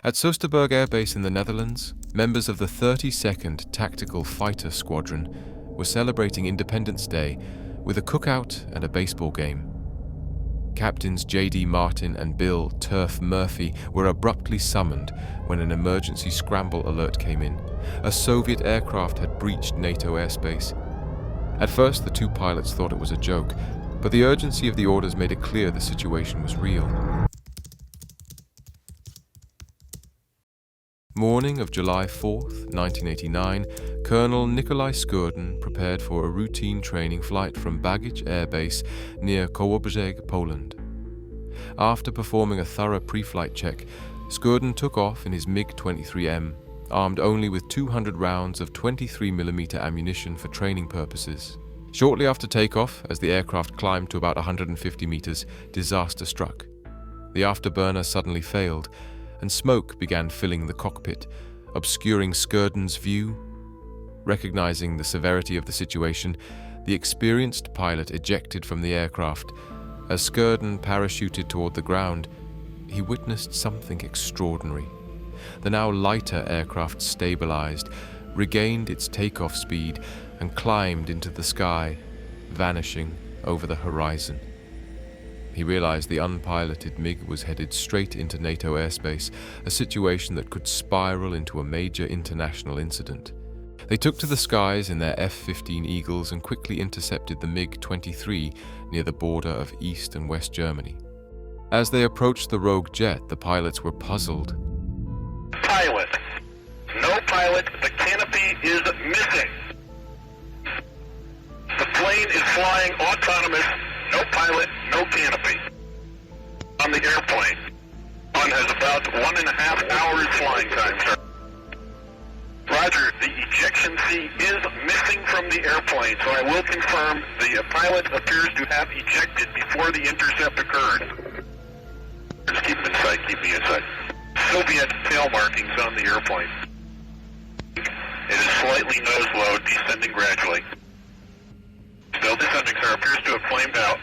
At Soesterberg Air Base in the Netherlands, members of the 32nd Tactical Fighter Squadron were celebrating Independence Day with a cookout and a baseball game. Captains J.D. Martin and Bill Turf Murphy were abruptly summoned when an emergency scramble alert came in. A Soviet aircraft had breached NATO airspace. At first, the two pilots thought it was a joke, but the urgency of the orders made it clear the situation was real. Morning of July 4th, 1989, Colonel Nikolai Skurdin prepared for a routine training flight from Baggage Air Base near Kołobrzeg, Poland. After performing a thorough pre-flight check, Skurdin took off in his MiG-23M, armed only with 200 rounds of 23mm ammunition for training purposes. Shortly after takeoff, as the aircraft climbed to about 150 meters, disaster struck. The afterburner suddenly failed, and smoke began filling the cockpit, obscuring Skurdin's view. Recognizing the severity of the situation, the experienced pilot ejected from the aircraft. As Skurdin parachuted toward the ground, he witnessed something extraordinary. The now lighter aircraft stabilized, regained its takeoff speed, and climbed into the sky, vanishing over the horizon. He realized the unpiloted MiG was headed straight into NATO airspace, a situation that could spiral into a major international incident. They took to the skies in their F-15 Eagles and quickly intercepted the MiG-23 near the border of East and West Germany. As they approached the rogue jet, the pilots were puzzled. Pilot. No pilot. The canopy is missing. The plane is flying autonomous. No pilot, no canopy. On the airplane. One has about 1.5 hours flying time, sir. Roger, the ejection seat is missing from the airplane, so I will confirm the pilot appears to have ejected before the intercept occurred. Just keep me in sight, keep me in sight. Soviet tail markings on the airplane. It is slightly nose low, descending gradually. Still descending, sir. Appears to have flamed out.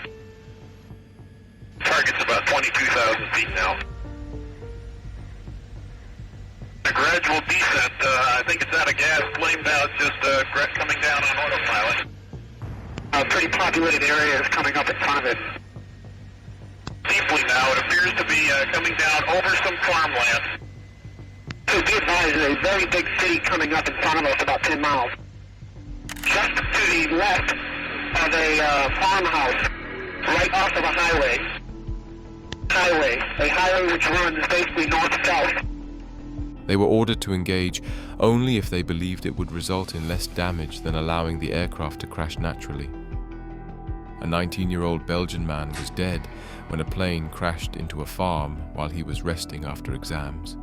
Target's about 22,000 feet now. A gradual descent. I think it's out of gas, flamed out, just coming down on autopilot. A pretty populated area is coming up in front of it. Deeply now. It appears to be coming down over some farmland. So be advised, there's a very big city coming up in front of us, about 10 miles. Just to the left of a farmhouse, right off of a highway. A highway which runs basically north-south. They were ordered to engage only if they believed it would result in less damage than allowing the aircraft to crash naturally. A 19-year-old Belgian man was dead when a plane crashed into a farm while he was resting after exams.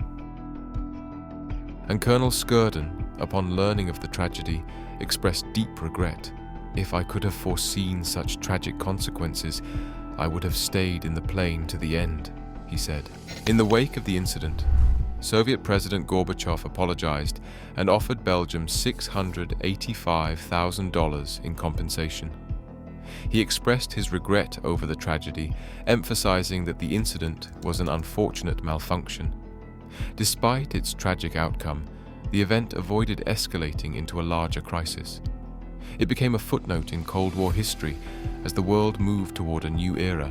And Colonel Skurdin, upon learning of the tragedy, expressed deep regret. "If I could have foreseen such tragic consequences, I would have stayed in the plane to the end," he said. In the wake of the incident, Soviet President Gorbachev apologized and offered Belgium $685,000 in compensation. He expressed his regret over the tragedy, emphasizing that the incident was an unfortunate malfunction. Despite its tragic outcome, the event avoided escalating into a larger crisis. It became a footnote in Cold War history as the world moved toward a new era,